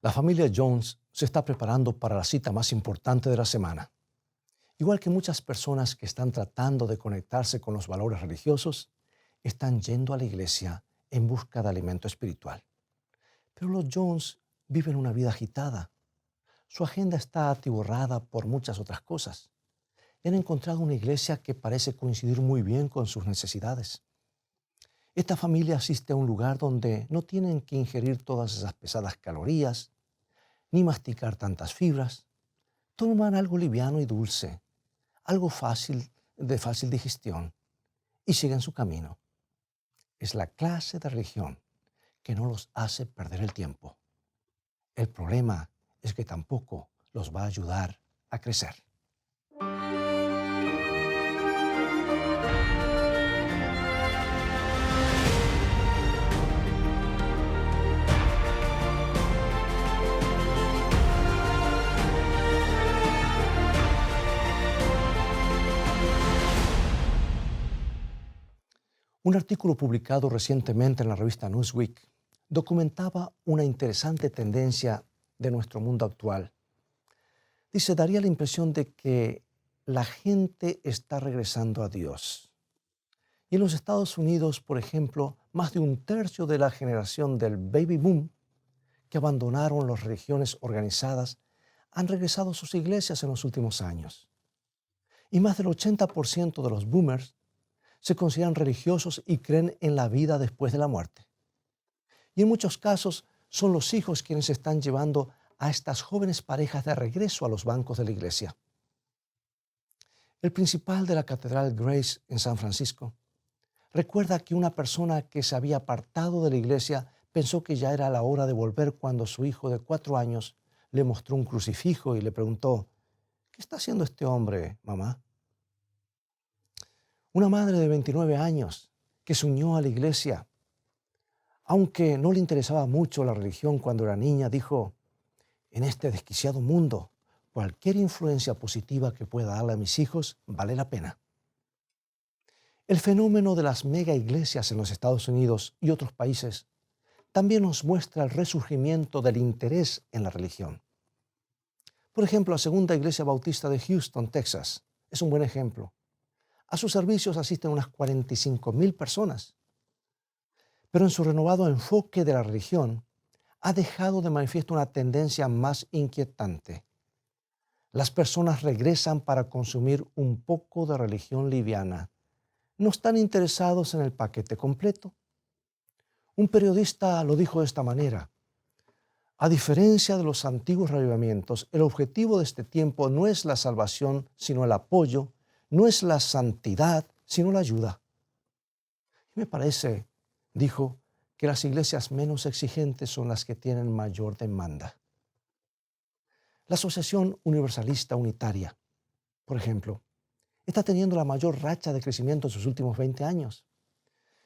La familia Jones se está preparando para la cita más importante de la semana. Igual que muchas personas que están tratando de conectarse con los valores religiosos, están yendo a la iglesia en busca de alimento espiritual. Pero los Jones viven una vida agitada. Su agenda está atiborrada por muchas otras cosas. Y han encontrado una iglesia que parece coincidir muy bien con sus necesidades. Esta familia asiste a un lugar donde no tienen que ingerir todas esas pesadas calorías, ni masticar tantas fibras. Toman algo liviano y dulce, algo fácil, de fácil digestión, y siguen su camino. Es la clase de religión que no los hace perder el tiempo. El problema es que tampoco los va a ayudar a crecer. Un artículo publicado recientemente en la revista Newsweek documentaba una interesante tendencia de nuestro mundo actual. Dice, daría la impresión de que la gente está regresando a Dios. Y en los Estados Unidos, por ejemplo, más de un tercio de la generación del baby boom que abandonaron las religiones organizadas han regresado a sus iglesias en los últimos años. Y más del 80% de los boomers se consideran religiosos y creen en la vida después de la muerte. Y en muchos casos son los hijos quienes están llevando a estas jóvenes parejas de regreso a los bancos de la iglesia. El principal de la Catedral Grace en San Francisco recuerda que una persona que se había apartado de la iglesia pensó que ya era la hora de volver cuando su hijo de 4 años le mostró un crucifijo y le preguntó, ¿qué está haciendo este hombre, mamá? Una madre de 29 años que se unió a la iglesia, aunque no le interesaba mucho la religión cuando era niña, dijo, en este desquiciado mundo, cualquier influencia positiva que pueda darle a mis hijos vale la pena. El fenómeno de las mega iglesias en los Estados Unidos y otros países también nos muestra el resurgimiento del interés en la religión. Por ejemplo, la Segunda Iglesia Bautista de Houston, Texas, es un buen ejemplo. A sus servicios asisten unas 45,000 personas. Pero en su renovado enfoque de la religión, ha dejado de manifiesto una tendencia más inquietante. Las personas regresan para consumir un poco de religión liviana. No están interesados en el paquete completo. Un periodista lo dijo de esta manera. A diferencia de los antiguos avivamientos, el objetivo de este tiempo no es la salvación, sino el apoyo, no es la santidad, sino la ayuda. Y me parece, dijo, que las iglesias menos exigentes son las que tienen mayor demanda. La Asociación Universalista Unitaria, por ejemplo, está teniendo la mayor racha de crecimiento en sus últimos 20 años.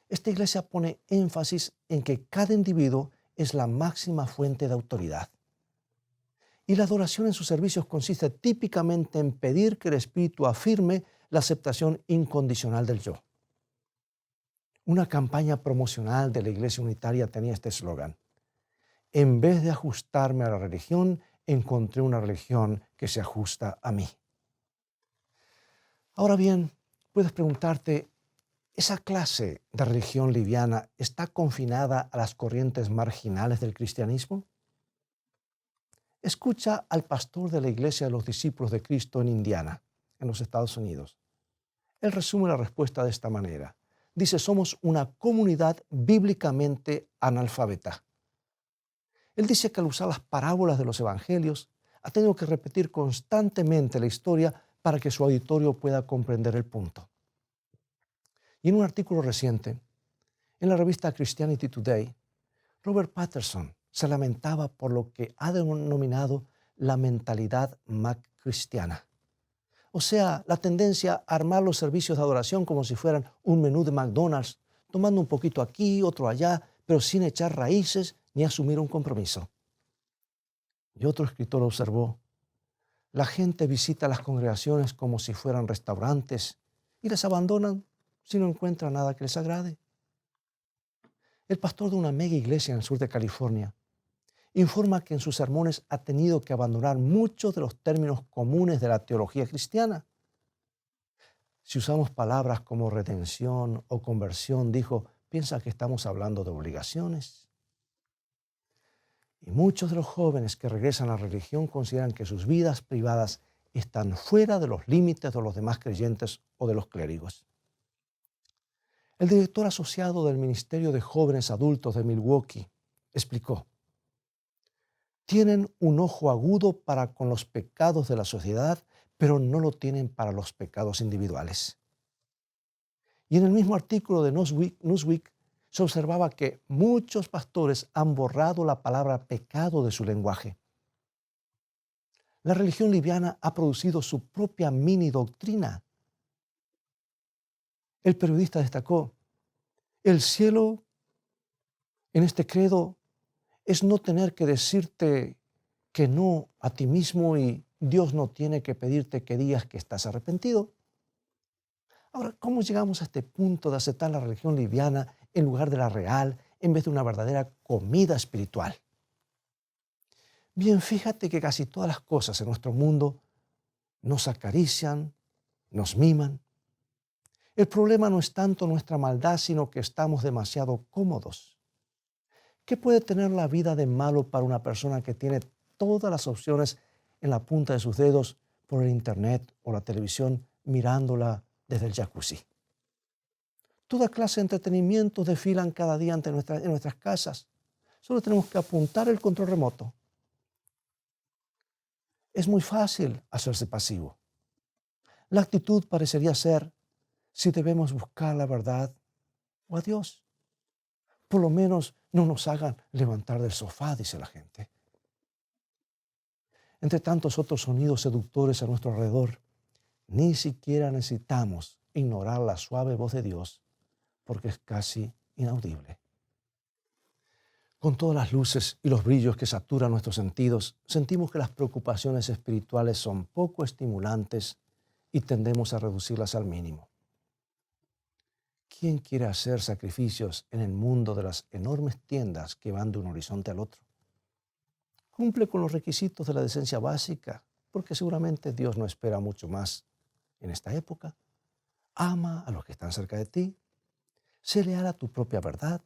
Esta iglesia pone énfasis en que cada individuo es la máxima fuente de autoridad. Y la adoración en sus servicios consiste típicamente en pedir que el Espíritu afirme la aceptación incondicional del yo. Una campaña promocional de la Iglesia Unitaria tenía este eslogan. En vez de ajustarme a la religión, encontré una religión que se ajusta a mí. Ahora bien, puedes preguntarte, ¿esa clase de religión liviana está confinada a las corrientes marginales del cristianismo? Escucha al pastor de la Iglesia de los Discípulos de Cristo en Indiana, en los Estados Unidos. Él resume la respuesta de esta manera. Dice, somos una comunidad bíblicamente analfabeta. Él dice que al usar las parábolas de los evangelios, ha tenido que repetir constantemente la historia para que su auditorio pueda comprender el punto. Y en un artículo reciente, en la revista Christianity Today, Robert Patterson se lamentaba por lo que ha denominado la mentalidad McChristiana. O sea, la tendencia a armar los servicios de adoración como si fueran un menú de McDonald's, tomando un poquito aquí, otro allá, pero sin echar raíces ni asumir un compromiso. Y otro escritor observó, la gente visita las congregaciones como si fueran restaurantes y las abandonan si no encuentran nada que les agrade. El pastor de una mega iglesia en el sur de California informa que en sus sermones ha tenido que abandonar muchos de los términos comunes de la teología cristiana. Si usamos palabras como redención o conversión, dijo, piensa que estamos hablando de obligaciones. Y muchos de los jóvenes que regresan a la religión consideran que sus vidas privadas están fuera de los límites de los demás creyentes o de los clérigos. El director asociado del Ministerio de Jóvenes Adultos de Milwaukee explicó, tienen un ojo agudo para con los pecados de la sociedad, pero no lo tienen para los pecados individuales. Y en el mismo artículo de Newsweek se observaba que muchos pastores han borrado la palabra pecado de su lenguaje. La religión liviana ha producido su propia mini doctrina. El periodista destacó, el cielo en este credo es no tener que decirte que no a ti mismo y Dios no tiene que pedirte que digas que estás arrepentido. Ahora, ¿cómo llegamos a este punto de aceptar la religión liviana en lugar de la real, en vez de una verdadera comida espiritual? Bien, fíjate que casi todas las cosas en nuestro mundo nos acarician, nos miman. El problema no es tanto nuestra maldad, sino que estamos demasiado cómodos. ¿Qué puede tener la vida de malo para una persona que tiene todas las opciones en la punta de sus dedos por el internet o la televisión mirándola desde el jacuzzi? Toda clase de entretenimientos desfilan cada día en nuestras casas. Solo tenemos que apuntar el control remoto. Es muy fácil hacerse pasivo. La actitud parecería ser si debemos buscar la verdad o a Dios. Por lo menos no nos hagan levantar del sofá, dice la gente. Entre tantos otros sonidos seductores a nuestro alrededor, ni siquiera necesitamos ignorar la suave voz de Dios, porque es casi inaudible. Con todas las luces y los brillos que saturan nuestros sentidos, sentimos que las preocupaciones espirituales son poco estimulantes y tendemos a reducirlas al mínimo. ¿Quién quiere hacer sacrificios en el mundo de las enormes tiendas que van de un horizonte al otro? Cumple con los requisitos de la decencia básica, porque seguramente Dios no espera mucho más en esta época. Ama a los que están cerca de ti. Sé leal a tu propia verdad.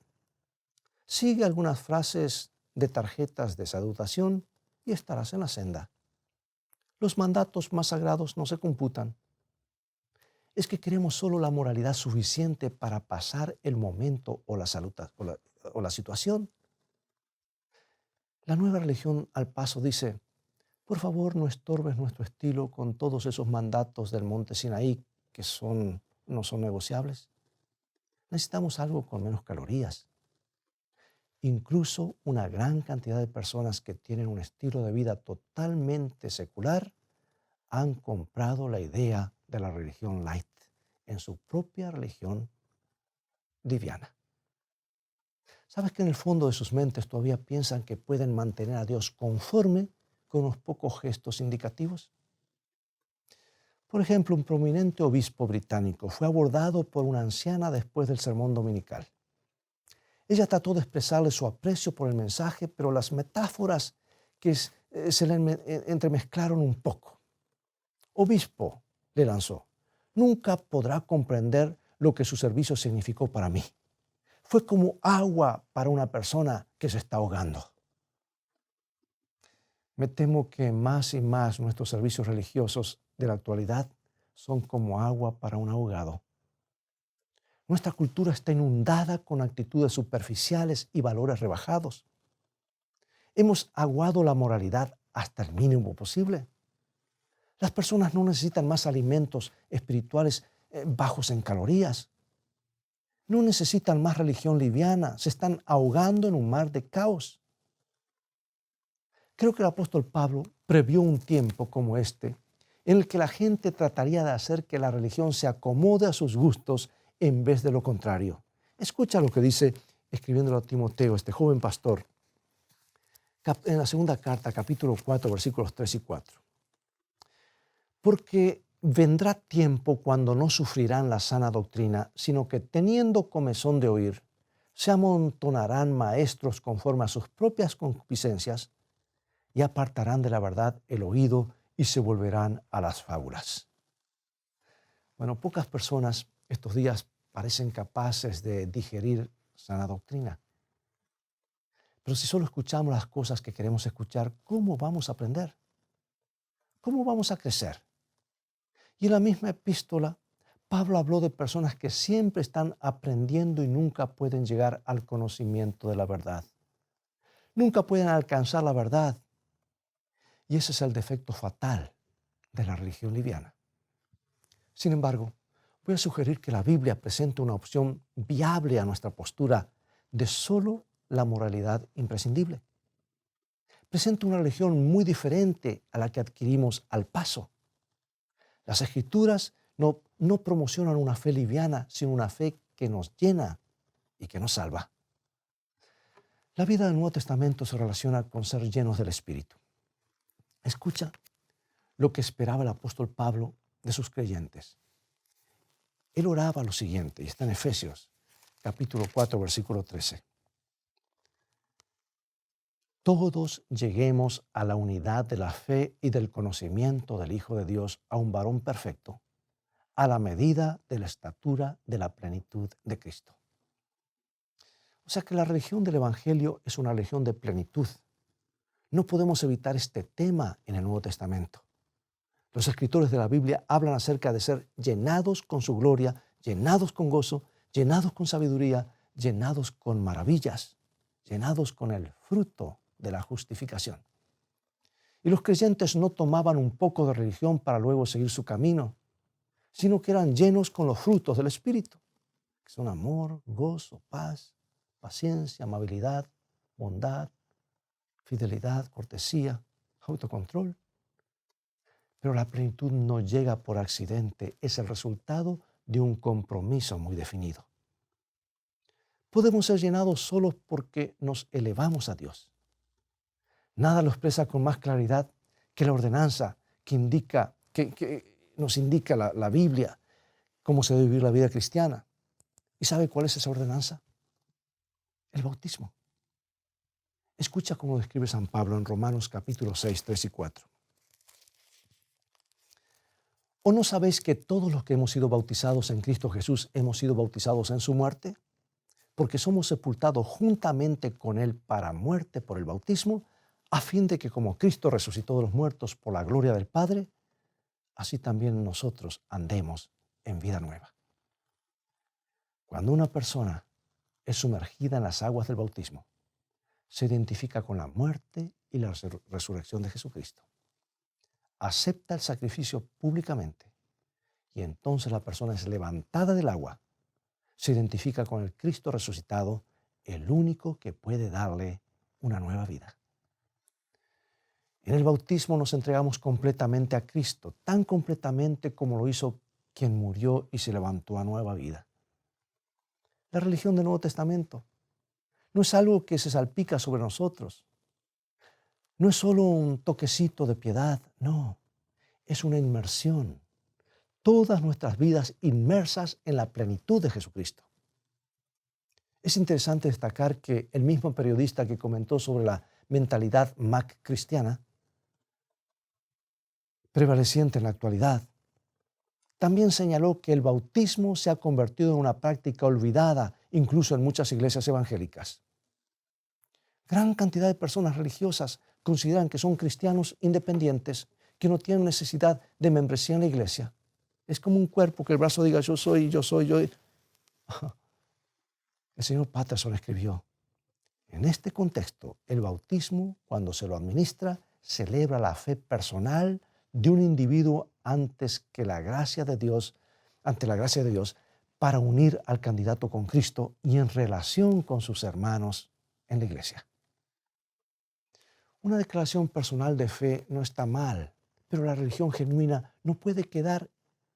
Sigue algunas frases de tarjetas de salutación y estarás en la senda. Los mandatos más sagrados no se computan. Es que queremos solo la moralidad suficiente para pasar el momento o la situación. La nueva religión al paso dice, por favor no estorbes nuestro estilo con todos esos mandatos del monte Sinaí que no son negociables. Necesitamos algo con menos calorías. Incluso una gran cantidad de personas que tienen un estilo de vida totalmente secular han comprado la idea de la religión light en su propia religión liviana. ¿Sabes que en el fondo de sus mentes todavía piensan que pueden mantener a Dios conforme con unos pocos gestos indicativos? Por ejemplo, un prominente obispo británico fue abordado por una anciana después del sermón dominical. Ella trató de expresarle su aprecio por el mensaje, pero las metáforas se le entremezclaron un poco. Obispo, le lanzó, nunca podrá comprender lo que su servicio significó para mí. Fue como agua para una persona que se está ahogando. Me temo que más y más nuestros servicios religiosos de la actualidad son como agua para un ahogado. Nuestra cultura está inundada con actitudes superficiales y valores rebajados. Hemos aguado la moralidad hasta el mínimo posible. Las personas no necesitan más alimentos espirituales bajos en calorías. No necesitan más religión liviana. Se están ahogando en un mar de caos. Creo que el apóstol Pablo previó un tiempo como este en el que la gente trataría de hacer que la religión se acomode a sus gustos en vez de lo contrario. Escucha lo que dice, escribiéndolo a Timoteo, este joven pastor, en la segunda carta, capítulo 4, versículos 3 y 4. Porque vendrá tiempo cuando no sufrirán la sana doctrina, sino que teniendo comezón de oír, Se amontonarán maestros conforme a sus propias concupiscencias y apartarán de la verdad el oído y se volverán a las fábulas. Bueno, pocas personas estos días parecen capaces de digerir sana doctrina. Pero si solo escuchamos las cosas que queremos escuchar, ¿cómo vamos a aprender? ¿Cómo vamos a crecer? Y en la misma epístola, Pablo habló de personas que siempre están aprendiendo y nunca pueden llegar al conocimiento de la verdad. Nunca pueden alcanzar la verdad. Y ese es el defecto fatal de la religión liviana. Sin embargo, voy a sugerir que la Biblia presenta una opción viable a nuestra postura de solo la moralidad imprescindible. Presenta una religión muy diferente a la que adquirimos al paso. Las Escrituras no promocionan una fe liviana, sino una fe que nos llena y que nos salva. La vida del Nuevo Testamento se relaciona con ser llenos del Espíritu. Escucha lo que esperaba el apóstol Pablo de sus creyentes. Él oraba lo siguiente, y está en Efesios, capítulo 4, versículo 13. Todos lleguemos a la unidad de la fe y del conocimiento del Hijo de Dios, a un varón perfecto, a la medida de la estatura de la plenitud de Cristo. O sea que la religión del Evangelio es una religión de plenitud. No podemos evitar este tema en el Nuevo Testamento. Los escritores de la Biblia hablan acerca de ser llenados con su gloria, llenados con gozo, llenados con sabiduría, llenados con maravillas, llenados con el fruto de la justificación. Y los creyentes no tomaban un poco de religión para luego seguir su camino, sino que eran llenos con los frutos del Espíritu, que son amor, gozo, paz, paciencia, amabilidad, bondad, fidelidad, cortesía, autocontrol. Pero la plenitud no llega por accidente, es el resultado de un compromiso muy definido. Podemos ser llenados solo porque nos elevamos a Dios. Nada lo expresa con más claridad que la ordenanza que nos indica la Biblia, cómo se debe vivir la vida cristiana. ¿Y sabe cuál es esa ordenanza? El bautismo. Escucha cómo describe San Pablo en Romanos capítulo 6, 3 y 4. ¿O no sabéis que todos los que hemos sido bautizados en Cristo Jesús hemos sido bautizados en su muerte? Porque somos sepultados juntamente con Él para muerte por el bautismo, a fin de que como Cristo resucitó de los muertos por la gloria del Padre, así también nosotros andemos en vida nueva. Cuando una persona es sumergida en las aguas del bautismo, se identifica con la muerte y la resurrección de Jesucristo. Acepta el sacrificio públicamente y entonces la persona es levantada del agua. Se identifica con el Cristo resucitado, el único que puede darle una nueva vida. En el bautismo nos entregamos completamente a Cristo, tan completamente como lo hizo quien murió y se levantó a nueva vida. La religión del Nuevo Testamento no es algo que se salpica sobre nosotros. No es solo un toquecito de piedad, no, es una inmersión. Todas nuestras vidas inmersas en la plenitud de Jesucristo. Es interesante destacar que el mismo periodista que comentó sobre la mentalidad cristiana, prevaleciente en la actualidad, también señaló que el bautismo se ha convertido en una práctica olvidada incluso en muchas iglesias evangélicas. Gran cantidad de personas religiosas consideran que son cristianos independientes, que no tienen necesidad de membresía en la iglesia. Es como un cuerpo que el brazo diga yo soy, yo soy, yo. El señor Patterson escribió, en este contexto, el bautismo, cuando se lo administra, celebra la fe personal de un individuo ante la gracia de Dios, para unir al candidato con Cristo y en relación con sus hermanos en la iglesia. Una declaración personal de fe no está mal, pero la religión genuina no puede quedar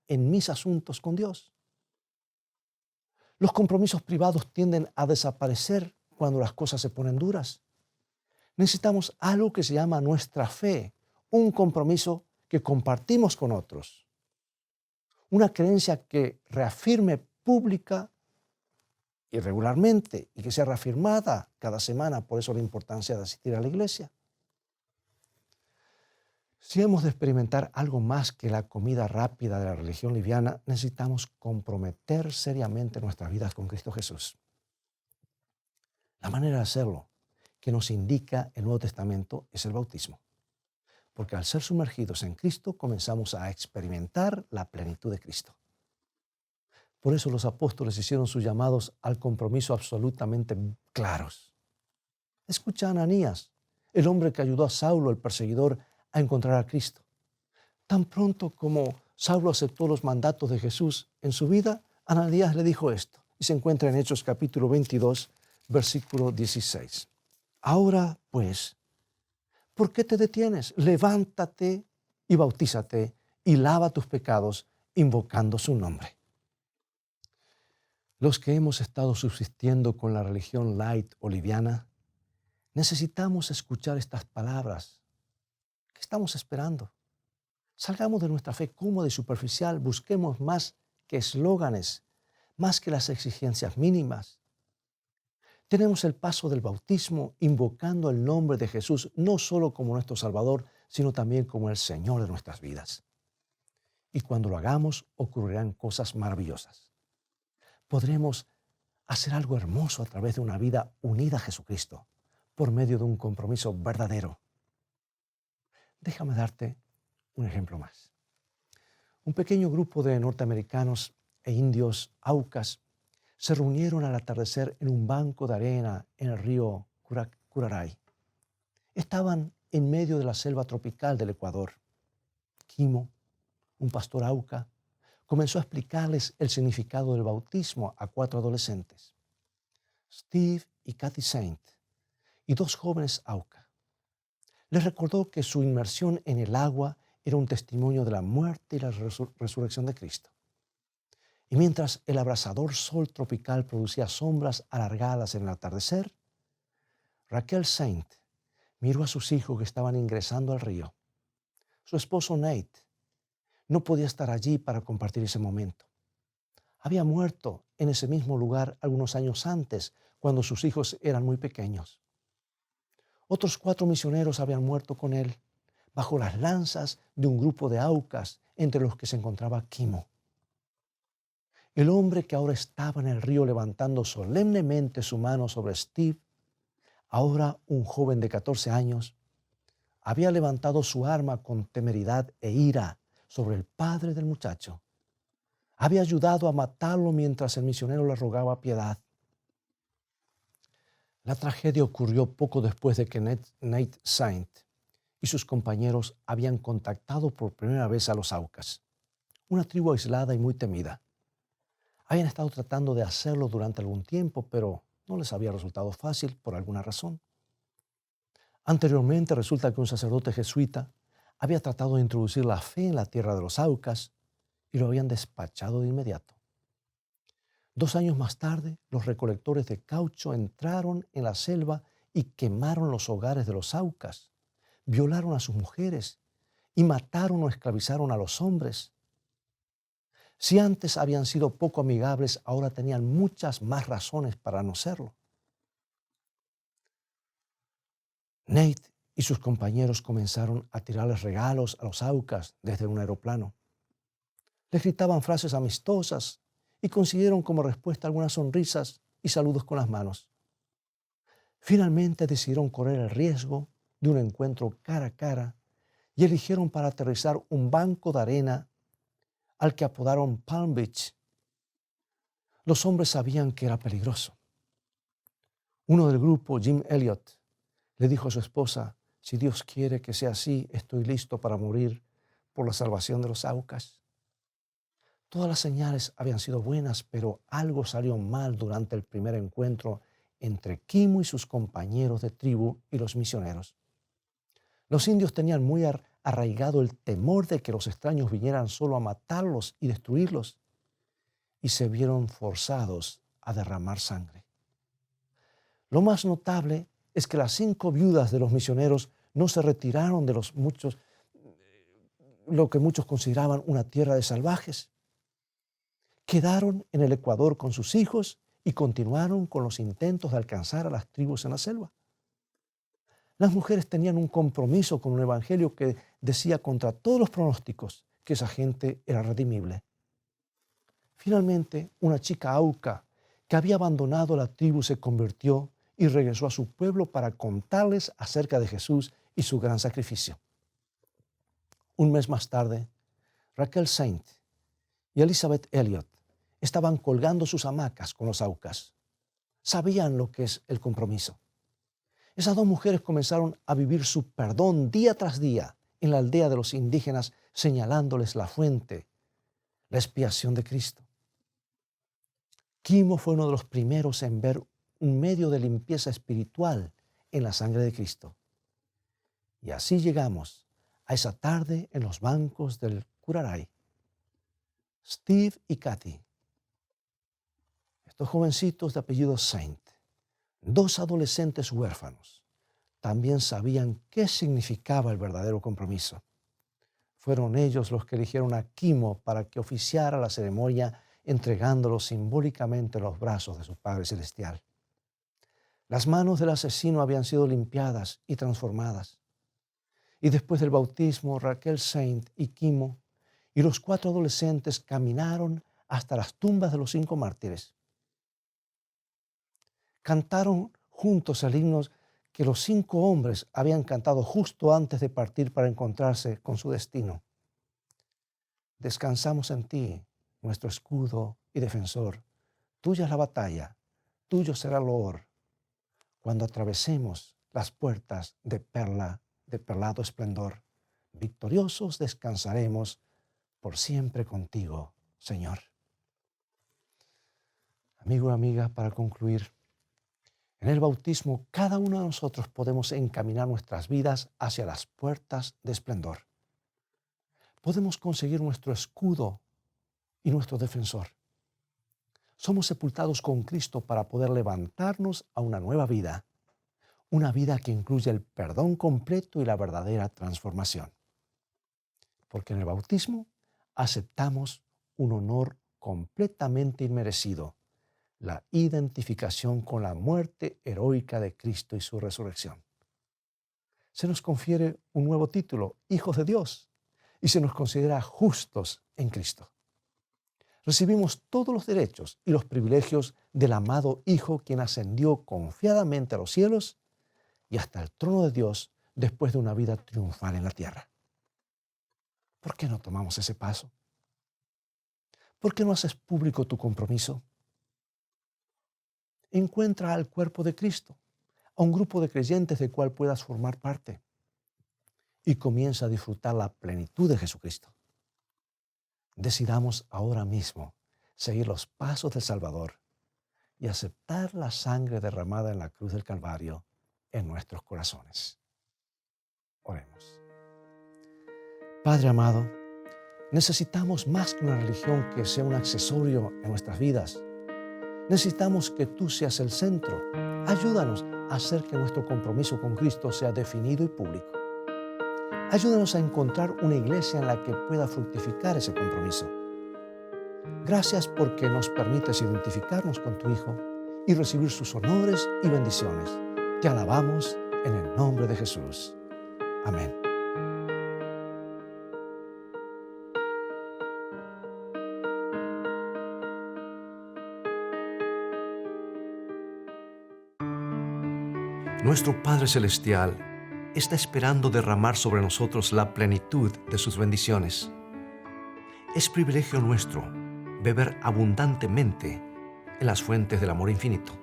en mis asuntos con Dios. Los compromisos privados tienden a desaparecer cuando las cosas se ponen duras. Necesitamos algo que se llama nuestra fe, un compromiso que compartimos con otros, una creencia que reafirme pública y regularmente y que sea reafirmada cada semana. Por eso la importancia de asistir a la iglesia. Si hemos de experimentar algo más que la comida rápida de la religión liviana, necesitamos comprometer seriamente nuestras vidas con Cristo Jesús. La manera de hacerlo que nos indica el Nuevo Testamento es el bautismo. Porque al ser sumergidos en Cristo comenzamos a experimentar la plenitud de Cristo. Por eso los apóstoles hicieron sus llamados al compromiso absolutamente claros. Escucha a Ananías, el hombre que ayudó a Saulo, el perseguidor, a encontrar a Cristo. Tan pronto como Saulo aceptó los mandatos de Jesús en su vida, Ananías le dijo esto, y se encuentra en Hechos capítulo 22, versículo 16. Ahora, pues, ¿por qué te detienes? Levántate y bautízate y lava tus pecados invocando su nombre. Los que hemos estado subsistiendo con la religión light o liviana, necesitamos escuchar estas palabras. ¿Qué estamos esperando? Salgamos de nuestra fe cómoda y superficial, busquemos más que eslóganes, más que las exigencias mínimas. Tenemos el paso del bautismo invocando el nombre de Jesús, no solo como nuestro Salvador, sino también como el Señor de nuestras vidas. Y cuando lo hagamos, ocurrirán cosas maravillosas. Podremos hacer algo hermoso a través de una vida unida a Jesucristo, por medio de un compromiso verdadero. Déjame darte un ejemplo más. Un pequeño grupo de norteamericanos e indios aucas se reunieron al atardecer en un banco de arena en el río Curaray. Estaban en medio de la selva tropical del Ecuador. Quimo, un pastor auca, comenzó a explicarles el significado del bautismo a 4 adolescentes, Steve y Kathy Saint, y 2 jóvenes auca. Les recordó que su inmersión en el agua era un testimonio de la muerte y la resurrección de Cristo. Y mientras el abrasador sol tropical producía sombras alargadas en el atardecer, Raquel Saint miró a sus hijos que estaban ingresando al río. Su esposo Nate no podía estar allí para compartir ese momento. Había muerto en ese mismo lugar algunos años antes, cuando sus hijos eran muy pequeños. Otros 4 misioneros habían muerto con él, bajo las lanzas de un grupo de aucas, entre los que se encontraba Quimo. El hombre que ahora estaba en el río levantando solemnemente su mano sobre Steve, ahora un joven de 14 años, había levantado su arma con temeridad e ira sobre el padre del muchacho. Había ayudado a matarlo mientras el misionero le rogaba piedad. La tragedia ocurrió poco después de que Nate Saint y sus compañeros habían contactado por primera vez a los aucas, una tribu aislada y muy temida. Habían estado tratando de hacerlo durante algún tiempo, pero no les había resultado fácil por alguna razón. Anteriormente resulta que un sacerdote jesuita había tratado de introducir la fe en la tierra de los aucas y lo habían despachado de inmediato. 2 años más tarde, los recolectores de caucho entraron en la selva y quemaron los hogares de los aucas, violaron a sus mujeres y mataron o esclavizaron a los hombres. Si antes habían sido poco amigables, ahora tenían muchas más razones para no serlo. Nate y sus compañeros comenzaron a tirarles regalos a los aucas desde un aeroplano. Les gritaban frases amistosas y consiguieron como respuesta algunas sonrisas y saludos con las manos. Finalmente decidieron correr el riesgo de un encuentro cara a cara y eligieron para aterrizar un banco de arena al que apodaron Palm Beach. Los hombres sabían que era peligroso. Uno del grupo, Jim Elliot, le dijo a su esposa: si Dios quiere que sea así, estoy listo para morir por la salvación de los aucas. Todas las señales habían sido buenas, pero algo salió mal durante el primer encuentro entre Quimo y sus compañeros de tribu y los misioneros. Los indios tenían muy arraigado el temor de que los extraños vinieran solo a matarlos y destruirlos, y se vieron forzados a derramar sangre. Lo más notable es que las 5 viudas de los misioneros no se retiraron de lo que muchos consideraban una tierra de salvajes. Quedaron en el Ecuador con sus hijos y continuaron con los intentos de alcanzar a las tribus en la selva. Las mujeres tenían un compromiso con un evangelio que decía contra todos los pronósticos que esa gente era redimible. Finalmente, una chica auca que había abandonado la tribu se convirtió y regresó a su pueblo para contarles acerca de Jesús y su gran sacrificio. Un mes más tarde, Raquel Saint y Elizabeth Elliot estaban colgando sus hamacas con los aucas. Sabían lo que es el compromiso. Esas dos mujeres comenzaron a vivir su perdón día tras día en la aldea de los indígenas, señalándoles la fuente, la expiación de Cristo. Quimo fue uno de los primeros en ver un medio de limpieza espiritual en la sangre de Cristo. Y así llegamos a esa tarde en los bancos del Curaray. Steve y Kathy, estos jovencitos de apellido Saint, dos adolescentes huérfanos, también sabían qué significaba el verdadero compromiso. Fueron ellos los que eligieron a Quimo para que oficiara la ceremonia, entregándolo simbólicamente en los brazos de su Padre Celestial. Las manos del asesino habían sido limpiadas y transformadas. Y después del bautismo, Raquel Saint y Quimo y los 4 adolescentes caminaron hasta las tumbas de los 5 mártires. Cantaron juntos el himno que los 5 hombres habían cantado justo antes de partir para encontrarse con su destino. Descansamos en ti, nuestro escudo y defensor. Tuya es la batalla, tuyo será el loor. Cuando atravesemos las puertas de perlado esplendor, victoriosos descansaremos por siempre contigo, Señor. Amigo y amiga, para concluir, en el bautismo cada uno de nosotros podemos encaminar nuestras vidas hacia las puertas de esplendor. Podemos conseguir nuestro escudo y nuestro defensor. Somos sepultados con Cristo para poder levantarnos a una nueva vida, una vida que incluye el perdón completo y la verdadera transformación. Porque en el bautismo aceptamos un honor completamente inmerecido, la identificación con la muerte heroica de Cristo y su resurrección. Se nos confiere un nuevo título, hijos de Dios, y se nos considera justos en Cristo. Recibimos todos los derechos y los privilegios del amado Hijo, quien ascendió confiadamente a los cielos y hasta el trono de Dios después de una vida triunfal en la tierra. ¿Por qué no tomamos ese paso? ¿Por qué no haces público tu compromiso? Encuentra al cuerpo de Cristo, a un grupo de creyentes del cual puedas formar parte y comienza a disfrutar la plenitud de Jesucristo. Decidamos ahora mismo seguir los pasos del Salvador y aceptar la sangre derramada en la cruz del Calvario en nuestros corazones. Oremos. Padre amado, necesitamos más que una religión que sea un accesorio en nuestras vidas. Necesitamos que tú seas el centro. Ayúdanos a hacer que nuestro compromiso con Cristo sea definido y público. Ayúdanos a encontrar una iglesia en la que pueda fructificar ese compromiso. Gracias porque nos permites identificarnos con tu Hijo y recibir sus honores y bendiciones. Te alabamos en el nombre de Jesús. Amén. Nuestro Padre Celestial está esperando derramar sobre nosotros la plenitud de sus bendiciones. Es privilegio nuestro beber abundantemente en las fuentes del amor infinito.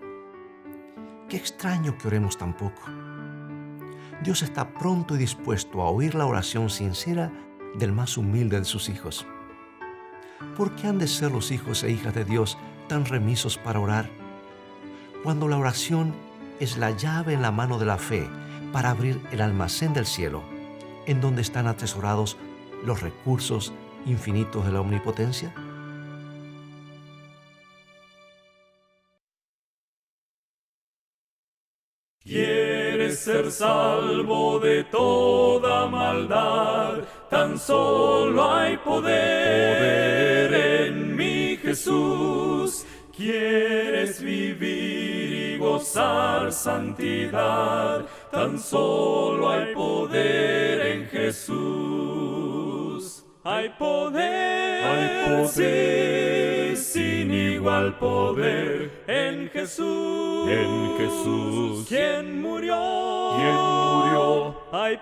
Qué extraño que oremos tan poco. Dios está pronto y dispuesto a oír la oración sincera del más humilde de sus hijos. ¿Por qué han de ser los hijos e hijas de Dios tan remisos para orar? Cuando la oración es la llave en la mano de la fe para abrir el almacén del cielo, en donde están atesorados los recursos infinitos de la omnipotencia. ¿Quieres ser salvo de toda maldad? Tan solo hay poder en mi Jesús. ¿Quieres vivir y gozar santidad? Tan solo hay poder en Jesús. Hay poder, sí, sin igual poder en Jesús. En Jesús. ¿Quién murió? Hay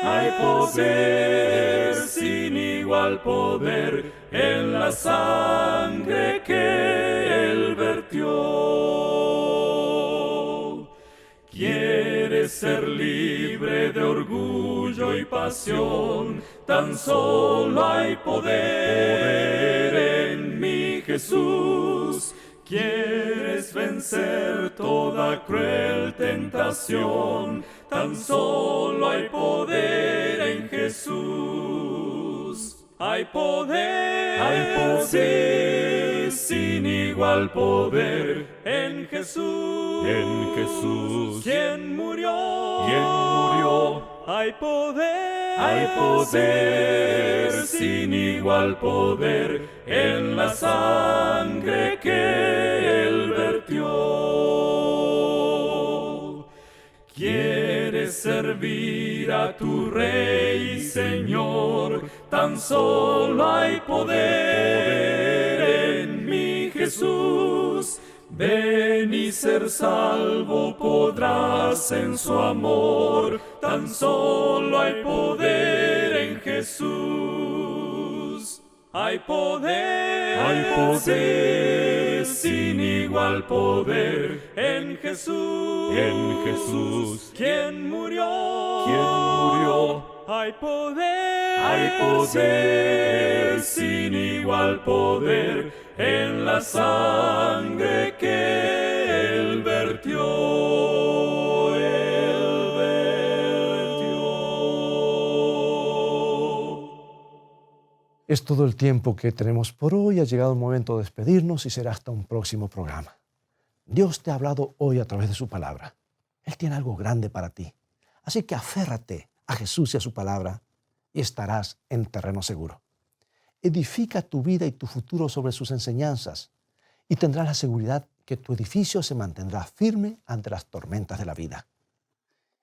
Hay poder sin igual poder en la sangre que Él vertió. ¿Quieres ser libre de orgullo y pasión? Tan solo hay poder en mi Jesús. ¿Quieres vencer toda cruel tentación? Tan solo hay poder en Jesús. Hay poder, sí, sin igual poder en Jesús. En Jesús. ¿Quién murió? Hay Hay poder, sin igual poder en la sangre que Él vertió. ¿Quieres servir a tu Rey y Señor? Tan solo hay poder en mi Jesús. Ven y ser salvo podrás en su amor. Tan solo hay poder en Jesús. Hay poder, sí, sin igual poder en Jesús. En Jesús. ¿Quién murió? Hay poder, sin igual poder en la sangre que Él vertió. Es todo el tiempo que tenemos por hoy. Ha llegado el momento de despedirnos y será hasta un próximo programa. Dios te ha hablado hoy a través de su palabra. Él tiene algo grande para ti. Así que aférrate a Jesús y a su palabra y estarás en terreno seguro. Edifica tu vida y tu futuro sobre sus enseñanzas y tendrás la seguridad que tu edificio se mantendrá firme ante las tormentas de la vida.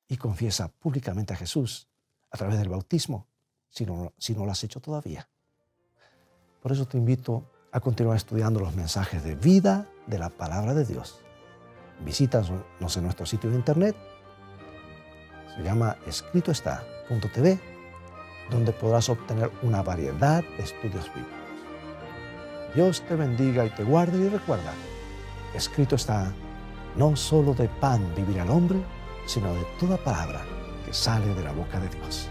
Y confiesa públicamente a Jesús a través del bautismo, si no lo has hecho todavía. Por eso te invito a continuar estudiando los mensajes de vida de la palabra de Dios. Visítanos en nuestro sitio de internet. Se llama escritoestá.tv, donde podrás obtener una variedad de estudios bíblicos. Dios te bendiga y te guarde, y recuerda, escrito está, no solo de pan vivirá el hombre, sino de toda palabra que sale de la boca de Dios.